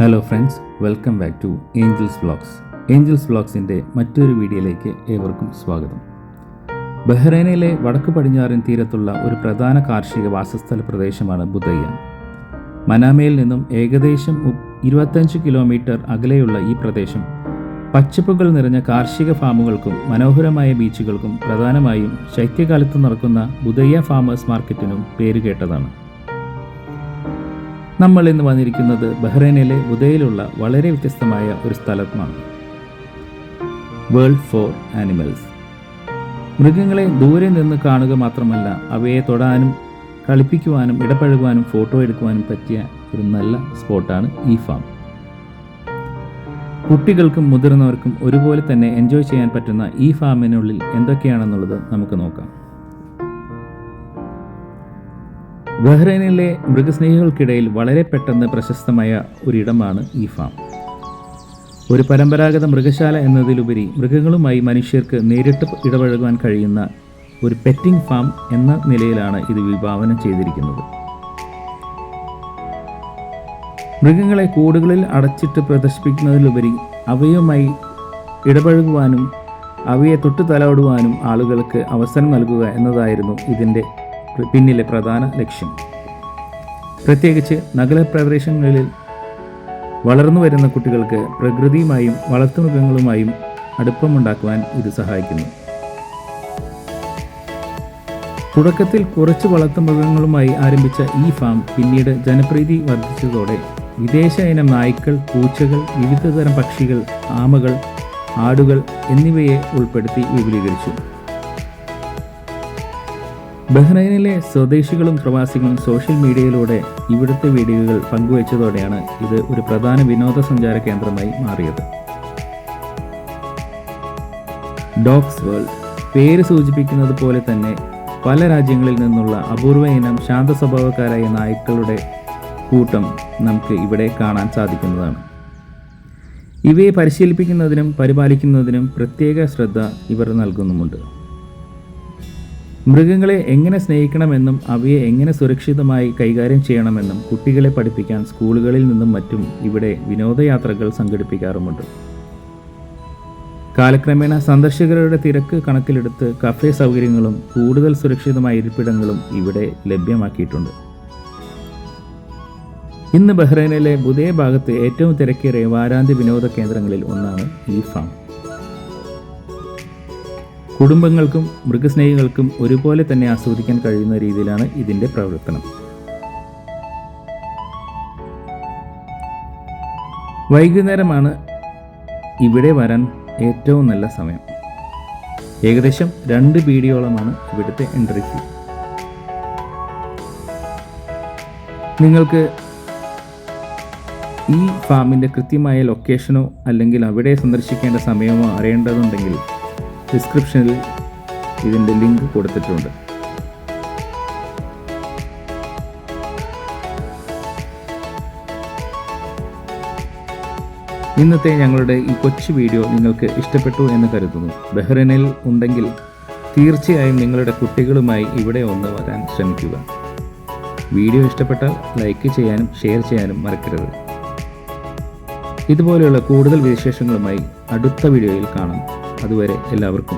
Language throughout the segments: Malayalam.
Hello friends, welcome back to angels vlogs. Angels വ്ളോഗ്സിൻ്റെ മറ്റൊരു വീഡിയോയിലേക്ക് ഏവർക്കും സ്വാഗതം. ബഹ്റൈനിലെ വടക്ക് പടിഞ്ഞാറൻ തീരത്തുള്ള ഒരു പ്രധാന കാർഷിക വാസസ്ഥല പ്രദേശമാണ് ബുദയ്യ. മനാമയിൽ നിന്നും ഏകദേശം 25 കിലോമീറ്റർ അകലെയുള്ള ഈ പ്രദേശം പച്ചപ്പുകൾ നിറഞ്ഞ കാർഷിക ഫാമുകൾക്കും മനോഹരമായ ബീച്ചുകൾക്കും പ്രധാനമായും ശൈത്യകാലത്ത് നടക്കുന്ന ബുദയ്യ ഫാമേഴ്സ് മാർക്കറ്റിനും പേരുകേട്ടതാണ്. നമ്മൾ ഇന്ന് വന്നിരിക്കുന്നത് ബഹ്റൈനിലെ ബുദയിലുള്ള വളരെ വ്യത്യസ്തമായ ഒരു സ്ഥലത്താണ്. World four animals. മൃഗങ്ങളെ ദൂരെ നിന്ന് കാണുക മാത്രമല്ല, അവയെ തൊടാനും കളിപ്പിക്കുവാനും ഇടപഴകുവാനും ഫോട്ടോ എടുക്കുവാനും പറ്റിയ ഒരു നല്ല സ്പോട്ടാണ് ഈ ഫാം. കുട്ടികൾക്കും മുതിർന്നവർക്കും ഒരുപോലെ തന്നെ എൻജോയ് ചെയ്യാൻ പറ്റുന്ന ഈ ഫാമിനുള്ളിൽ എന്തൊക്കെയാണെന്നുള്ളത് നമുക്ക് നോക്കാം. ബഹ്റൈനിലെ മൃഗസ്നേഹികൾക്കിടയിൽ വളരെ പെട്ടെന്ന് പ്രശസ്തമായ ഒരിടമാണ് ഈ ഫാം. ഒരു പരമ്പരാഗത മൃഗശാല എന്നതിലുപരി മൃഗങ്ങളുമായി മനുഷ്യർക്ക് നേരിട്ട് ഇടപഴകുവാൻ കഴിയുന്ന ഒരു പെറ്റിംഗ് ഫാം എന്ന നിലയിലാണ് ഇത് വിഭാവനം ചെയ്തിരിക്കുന്നത്. മൃഗങ്ങളെ കൂടുകളിൽ അടച്ചിട്ട് പ്രദർശിപ്പിക്കുന്നതിലുപരി അവയുമായി ഇടപഴകുവാനും അവയെ തൊട്ടു തലോടുവാനും ആളുകൾക്ക് അവസരം നൽകുക എന്നതായിരുന്നു ഇതിൻ്റെ പിന്നിലെ പ്രധാന ലക്ഷ്യം. പ്രത്യേകിച്ച് നഗരപ്രദേശങ്ങളിൽ വളർന്നു വരുന്ന കുട്ടികൾക്ക് പ്രകൃതിയുമായും വളർത്തുമൃഗങ്ങളുമായും അടുപ്പമുണ്ടാക്കുവാൻ ഇത് സഹായിക്കുന്നു. തുടക്കത്തിൽ കുറച്ച് വളർത്തുമൃഗങ്ങളുമായി ആരംഭിച്ച ഈ ഫാം പിന്നീട് ജനപ്രീതി വർദ്ധിച്ചതോടെ വിദേശ ഇനം നായ്ക്കൾ, പൂച്ചകൾ, വിവിധതരം പക്ഷികൾ, ആമകൾ, ആടുകൾ എന്നിവയെ ഉൾപ്പെടുത്തി വിപുലീകരിച്ചു. ബഹ്റൈനിലെ സ്വദേശികളും പ്രവാസികളും സോഷ്യൽ മീഡിയയിലൂടെ ഇവിടുത്തെ വീഡിയോകൾ പങ്കുവച്ചതോടെയാണ് ഇത് ഒരു പ്രധാന വിനോദസഞ്ചാര കേന്ദ്രമായി മാറിയത്. Dogs world. പേര് സൂചിപ്പിക്കുന്നത് പോലെ തന്നെ പല രാജ്യങ്ങളിൽ നിന്നുള്ള അപൂർവ ഇനം ശാന്ത സ്വഭാവക്കാരായ നായ്ക്കളുടെ കൂട്ടം നമുക്ക് ഇവിടെ കാണാൻ സാധിക്കുന്നതാണ്. ഇവയെ പരിശീലിപ്പിക്കുന്നതിനും പരിപാലിക്കുന്നതിനും പ്രത്യേക ശ്രദ്ധ ഇവർ നൽകുന്നുമുണ്ട്. മൃഗങ്ങളെ എങ്ങനെ സ്നേഹിക്കണമെന്നും അവയെ എങ്ങനെ സുരക്ഷിതമായി കൈകാര്യം ചെയ്യണമെന്നും കുട്ടികളെ പഠിപ്പിക്കാൻ സ്കൂളുകളിൽ നിന്നും മറ്റും ഇവിടെ വിനോദയാത്രകൾ സംഘടിപ്പിക്കാറുമുണ്ട്. കാലക്രമേണ സന്ദർശകരുടെ തിരക്ക് കണക്കിലെടുത്ത് കഫേ സൗകര്യങ്ങളും കൂടുതൽ സുരക്ഷിതമായ ഇരിപ്പിടങ്ങളും ഇവിടെ ലഭ്യമാക്കിയിട്ടുണ്ട്. ഇന്ന് ബഹ്റൈനിലെ ബുദയ ഭാഗത്ത് ഏറ്റവും തിരക്കേറിയ വാരാന്ത്യ വിനോദ കേന്ദ്രങ്ങളിൽ ഒന്നാണ് ഈ ഫാം. കുടുംബങ്ങൾക്കും മൃഗസ്നേഹികൾക്കും ഒരുപോലെ തന്നെ ആസ്വദിക്കാൻ കഴിയുന്ന രീതിയിലാണ് ഇതിൻ്റെ പ്രവർത്തനം. വൈകുന്നേരമാണ് ഇവിടെ വരാൻ ഏറ്റവും നല്ല സമയം. ഏകദേശം 2 ബീഡിയോളമാണ് ഇവിടുത്തെ എൻട്രി ഫീ. നിങ്ങൾക്ക് ഈ ഫാമിൻ്റെ കൃത്യമായ ലൊക്കേഷനോ അല്ലെങ്കിൽ അവിടെ സന്ദർശിക്കേണ്ട സമയമോ അറിയേണ്ടതുണ്ടെങ്കിൽ ഡിസ്ക്രിപ്ഷനിൽ ഇതിൻ്റെ ലിങ്ക് കൊടുത്തിട്ടുണ്ട്. ഇന്നത്തെ ഞങ്ങളുടെ ഈ കൊച്ചു വീഡിയോ നിങ്ങൾക്ക് ഇഷ്ടപ്പെട്ടു എന്ന് കരുതുന്നു. ബഹ്റൈനിൽ ഉണ്ടെങ്കിൽ തീർച്ചയായും നിങ്ങളുടെ കുട്ടികളുമായി ഇവിടെ ഒന്ന് വരാൻ ശ്രമിക്കുക. വീഡിയോ ഇഷ്ടപ്പെട്ടാൽ ലൈക്ക് ചെയ്യാനും ഷെയർ ചെയ്യാനും മറക്കരുത്. ഇതുപോലെയുള്ള കൂടുതൽ വിശേഷങ്ങളുമായി അടുത്ത വീഡിയോയിൽ കാണാം. അതുവരെ എല്ലാവർക്കും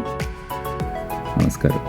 നമസ്കാരം.